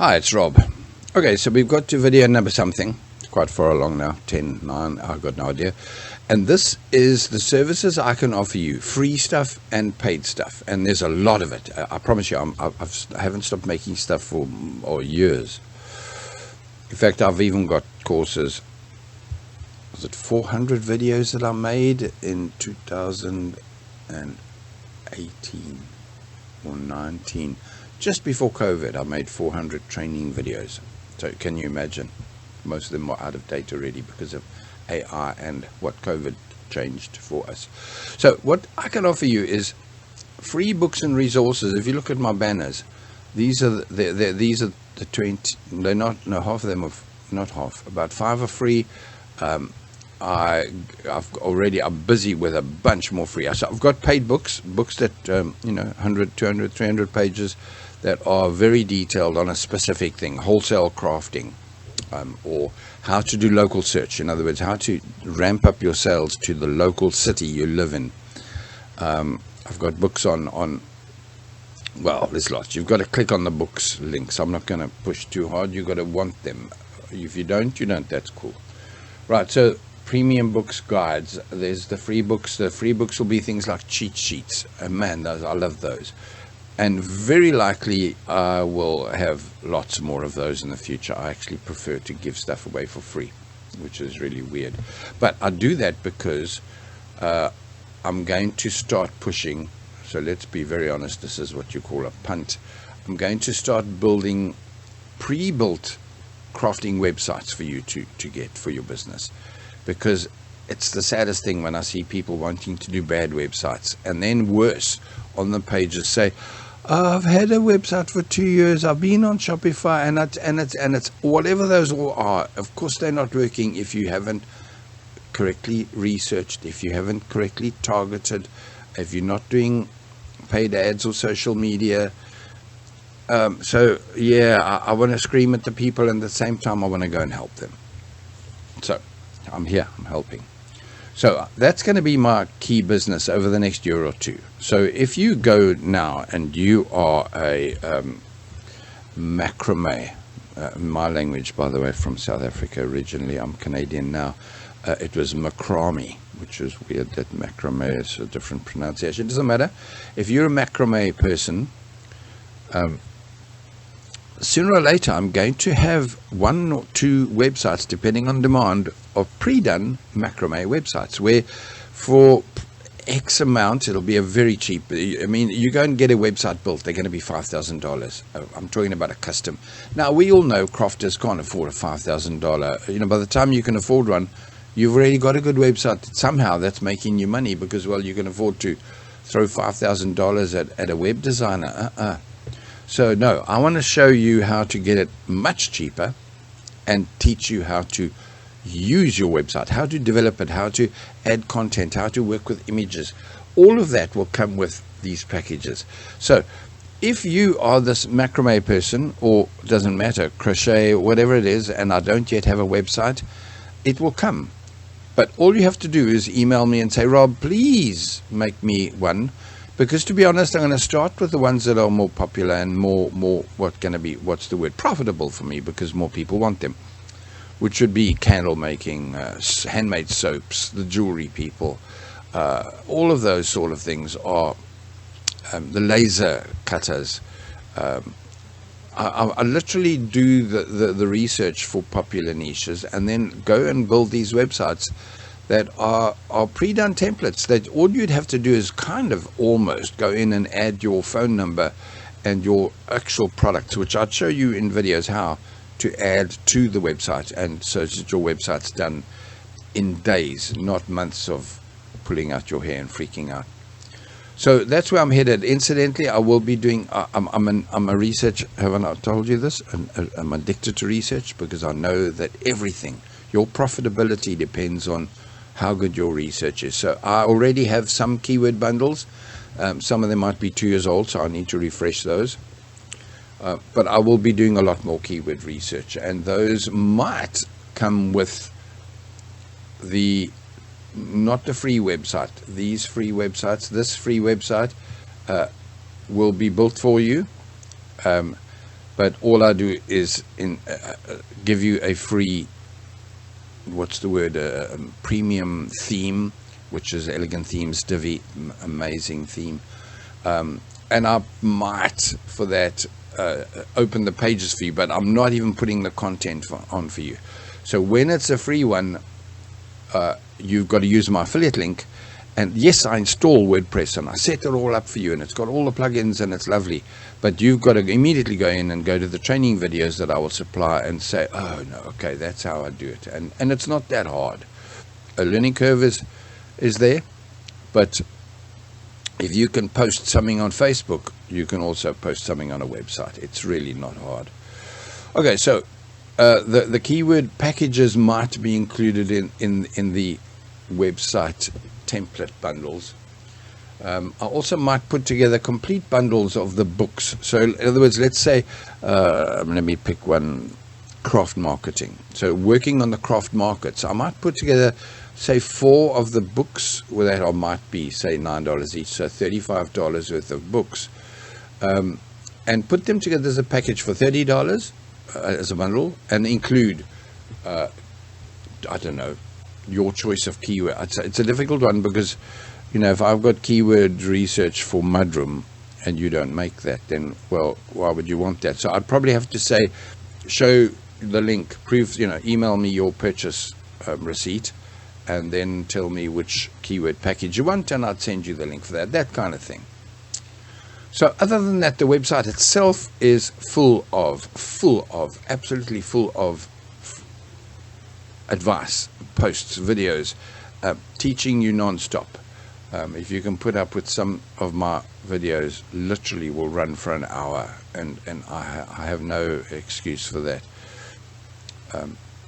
Hi, it's Rob. Okay, so we've got to video number something, quite far along now, 10, 9, I've got no idea. And this is the services I can offer you, free stuff and paid stuff. And there's a lot of it. I promise you, I haven't stopped making stuff for years. In fact, I've even got courses. Was it 400 videos that I made in 2018 or 19? Just before COVID, I made 400 training videos. So can you imagine? Most of them were out of date already because of AI and what COVID changed for us. So what I can offer you is free books and resources. If you look at my banners, these are the 20. They're not, no, half of them are not half. About 5 are free. I'm busy with a bunch more free. So I've got paid books that 100, 200, 300 pages that are very detailed on a specific thing, wholesale crafting, or how to do local search. In other words, how to ramp up your sales to the local city you live in. I've got books on well, there's lots. You've got to click on the books links. I'm not going to push too hard. You've got to want them. If you don't, you don't. That's cool. Right, so premium books, guides. There's the free books. The free books will be things like cheat sheets. Man, I love those. And very likely I will have lots more of those in the future. I actually prefer to give stuff away for free, which is really weird. But I do that because I'm going to start pushing. So let's be very honest. This is what you call a punt. I'm going to start building pre-built crafting websites for you to get for your business, because it's the saddest thing when I see people wanting to do bad websites, and then worse, on the pages say, I've had a website for 2 years, I've been on Shopify, and it's whatever those all are. Of course they're not working if you haven't correctly researched, if you haven't correctly targeted, if you're not doing paid ads or social media. So yeah, I want to scream at the people, and at the same time I want to go and help them. So I'm here, I'm helping. So that's going to be my key business over the next year or two. So if you go now and you are a macrame, my language, by the way, from South Africa originally, I'm Canadian now, it was macrame, which is weird that macrame is a different pronunciation. It doesn't matter. If you're a macrame person, sooner or later I'm going to have 1 or 2 websites, depending on demand, of pre-done macrame websites where for X amount it'll be a very cheap. I mean, you go and get a website built, they're going to be $5,000. I'm talking about a custom. Now we all know crafters can't afford a $5,000. By the time you can afford one, you've already got a good website somehow that's making you money, because, well, you can afford to throw $5,000 at a web designer. So no, I want to show you how to get it much cheaper and teach you how to use your website, how to develop it, how to add content, how to work with images. All of that will come with these packages. So if you are this macrame person, or doesn't matter, crochet, whatever it is, and I don't yet have a website, it will come. But all you have to do is email me and say, Rob, please make me one. Because to be honest, I'm going to start with the ones that are more popular and more profitable for me, because more people want them, which would be candle making, handmade soaps, the jewelry people, all of those sort of things are the laser cutters. I literally do the research for popular niches, and then go and build these websites that are pre-done templates, that all you'd have to do is kind of almost go in and add your phone number and your actual products, which I'd show you in videos how to add to the website, and so that your website's done in days, not months of pulling out your hair and freaking out. So that's where I'm headed. Incidentally, I will be doing, I'm a research, haven't I told you this? I'm addicted to research, because I know that everything, your profitability depends on how good your research is. So I already have some keyword bundles. Some of them might be 2 years old, so I need to refresh those. But I will be doing a lot more keyword research, and those might come with not the free website. These free websites, this free website will be built for you. But all I do is give you a free, what's the word, premium theme, which is Elegant Themes Divi, amazing theme. And I might, for that, open the pages for you, but I'm not even putting the content on for you. So when it's a free one, you've got to use my affiliate link. And yes, I install WordPress and I set it all up for you, and it's got all the plugins and it's lovely. But you've got to immediately go in and go to the training videos that I will supply and say, oh no, okay, that's how I do it. And it's not that hard. A learning curve is there, but if you can post something on Facebook, you can also post something on a website. It's really not hard. Okay, so the keyword packages might be included in the website template bundles. I also might put together complete bundles of the books. So in other words, let's say, let me pick one, craft marketing. So working on the craft markets, I might put together, say, 4 of the books that might be, say, $9 each, so $35 worth of books, and put them together as a package for $30 as a bundle, and include, I don't know, your choice of keyword. It's a difficult one because, you know, if I've got keyword research for mudroom and you don't make that, then, well, why would you want that? So I'd probably have to say, show the link, prove, you know, email me your purchase receipt, and then tell me which keyword package you want, and I'd send you the link for that kind of thing. So other than that, the website itself is absolutely full of advice, posts, videos, teaching you non-stop. If you can put up with some of my videos, literally will run for an hour, and I have no excuse for that.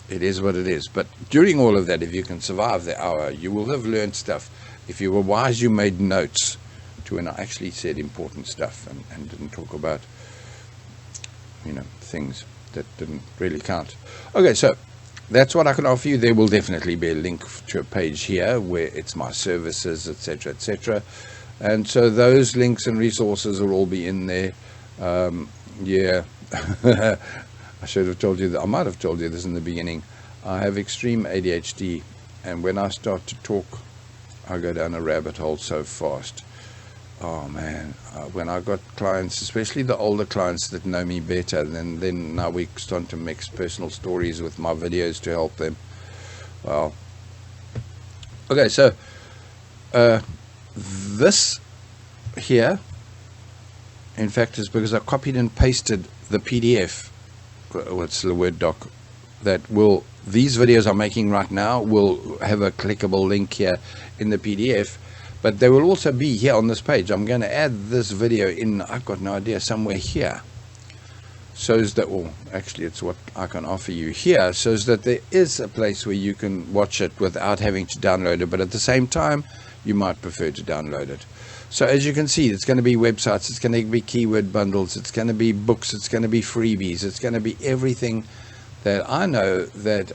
It is what it is. But during all of that, if you can survive the hour, you will have learned stuff. If you were wise, you made notes to when I actually said important stuff and didn't talk about, you know, things that didn't really count. Okay, so that's what I can offer you. There will definitely be a link to a page here where it's my services, etc., etc. And so those links and resources will all be in there. Yeah. I should have told you that. I might have told you this in the beginning. I have extreme ADHD, and when I start to talk, I go down a rabbit hole so fast. Oh man, when I got clients, especially the older clients that know me better, then now we start to mix personal stories with my videos to help them. Well, okay, so this here, in fact, is because I copied and pasted the PDF. What's the Word doc that will, these videos I'm making right now will have a clickable link here in the PDF, but they will also be here on this page. I'm going to add this video in, I've got no idea, somewhere here, so that, well, actually it's what I can offer you here, so that there is a place where you can watch it without having to download it, but at the same time you might prefer to download it. So as you can see, it's going to be websites, it's going to be keyword bundles, it's going to be books, it's going to be freebies, it's going to be everything that I know that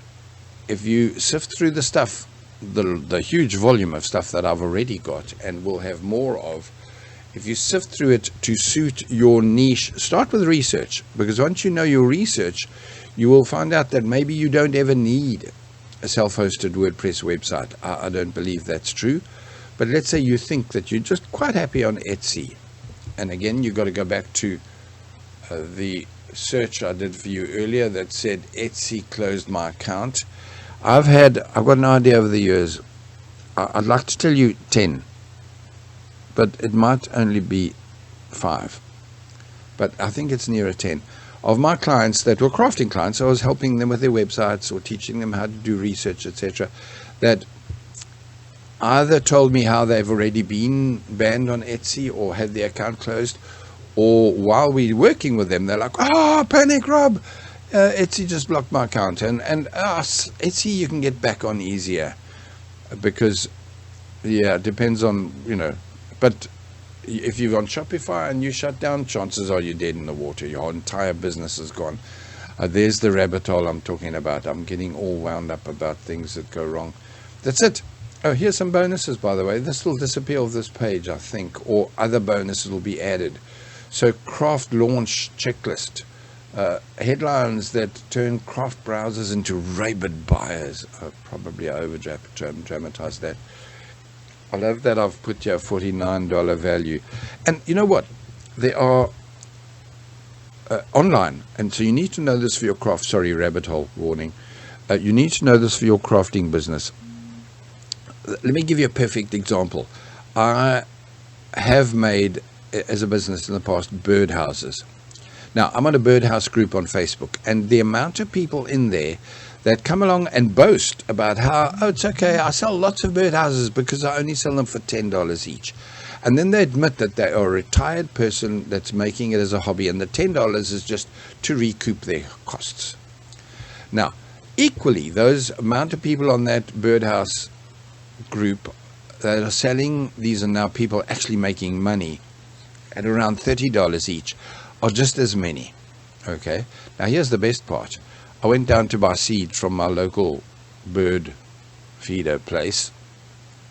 if you sift through the stuff, the huge volume of stuff that I've already got and will have more of, if you sift through it to suit your niche, start with research, because once you know your research, you will find out that maybe you don't ever need a self-hosted WordPress website. I don't believe that's true. But let's say you think that you're just quite happy on Etsy. And again, you've got to go back to the search I did for you earlier that said Etsy closed my account. I've got an idea over the years. I'd like to tell you 10, but it might only be 5. But I think it's nearer 10. Of my clients that were crafting clients, I was helping them with their websites or teaching them how to do research, etc., that either told me how they've already been banned on Etsy or had their account closed, or while we're working with them, they're like, oh, panic, Rob, Etsy just blocked my account. And Etsy you can get back on easier because, yeah, it depends on, you know, but if you're on Shopify and you shut down, chances are you're dead in the water. Your entire business is gone. There's the rabbit hole I'm talking about. I'm getting all wound up about things that go wrong. That's it. Oh, here's some bonuses, by the way. This will disappear off this page, I think, or other bonuses will be added. So craft launch checklist. Headlines that turn craft browsers into rabid buyers. Probably over-dramatized that. I love that I've put here $49 value. And you know what? There are online, and so you need to know this for your craft. Sorry, rabbit hole warning. You need to know this for your crafting business. Let me give you a perfect example. I have made, as a business in the past, birdhouses. Now, I'm on a birdhouse group on Facebook, and the amount of people in there that come along and boast about how, oh, it's okay, I sell lots of birdhouses because I only sell them for $10 each. And then they admit that they are a retired person that's making it as a hobby, and the $10 is just to recoup their costs. Now, equally, those amount of people on that birdhouse group that are selling these, and now people actually making money at around $30 each, are just as many. Okay, now here's the best part. I went down to buy seed from my local bird feeder place.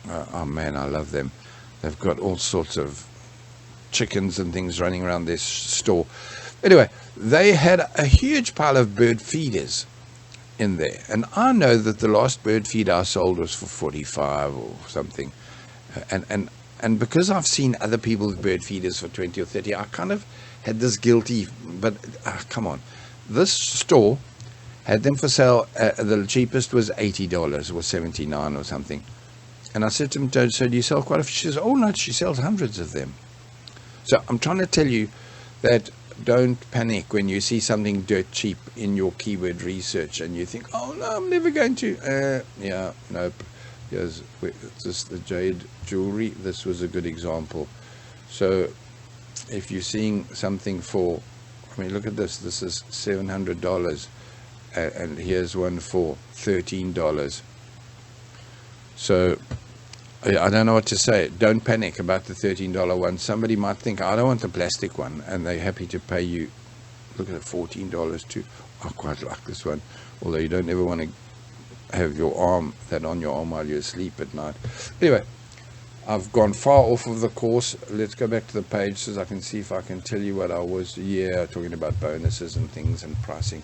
Oh man, I love them. They've got all sorts of chickens and things running around this store. Anyway, they had a huge pile of bird feeders in there, and I know that the last bird feeder I sold was for 45 or something, and because I've seen other people's bird feeders for 20 or 30, I kind of had this guilty, but come on, this store had them for sale. The cheapest was $80 or 79 or something. And I said to him, so do you sell quite a few? She says, oh no, she sells hundreds of them. So I'm trying to tell you that don't panic when you see something dirt cheap in your keyword research and you think, oh no, I'm never going to. Yeah, nope. Here's this, the jade jewelry. This was a good example. So if you're seeing something for, I mean, look at this. This is $700. And here's one for $13. So I don't know what to say. Don't panic about the $13 one. Somebody might think, I don't want the plastic one, and they're happy to pay you. Look at it, $14 too. I quite like this one, although you don't ever want to have that on your arm while you're asleep at night. Anyway, I've gone far off of the course. Let's go back to the page so I can see if I can tell you what I was talking about bonuses and things and pricing.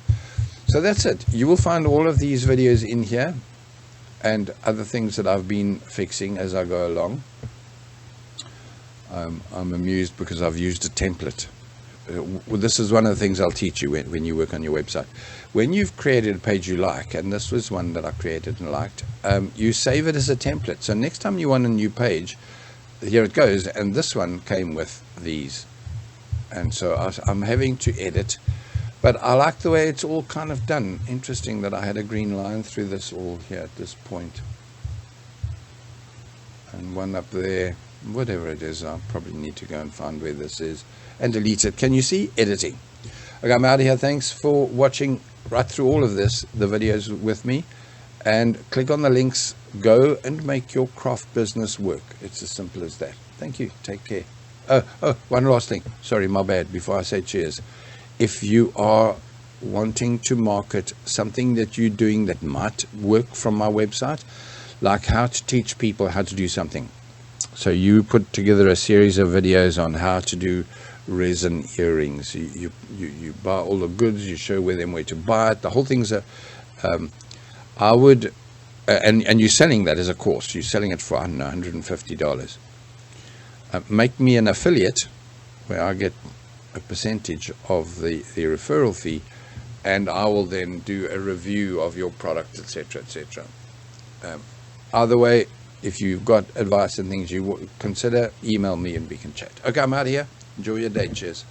So that's it. You will find all of these videos in here and other things that I've been fixing as I go along. I'm amused because I've used a template. This is one of the things I'll teach you when you work on your website. When you've created a page you like, and this was one that I created and liked, you save it as a template. So next time you want a new page, here it goes. And this one came with these. And so I'm having to edit. But I like the way it's all kind of done. Interesting that I had a green line through this all here at this point. And one up there, whatever it is, I probably need to go and find where this is and delete it. Can you see? Editing. Okay, I'm out of here. Thanks for watching right through all of this, the videos with me. And click on the links. Go and make your craft business work. It's as simple as that. Thank you. Take care. Oh, one last thing. Sorry, my bad. Before I say cheers. If you are wanting to market something that you're doing that might work from my website, like how to teach people how to do something. So you put together a series of videos on how to do resin earrings. You buy all the goods, you show where to buy it. The whole thing's I would, and you're selling that as a course. You're selling it for, I don't know, $150. Make me an affiliate where I get a percentage of the referral fee, and I will then do a review of your product, etc., etc. Either way, if you've got advice and things you consider, email me and we can chat. Okay, I'm out of here. Enjoy your day. Cheers.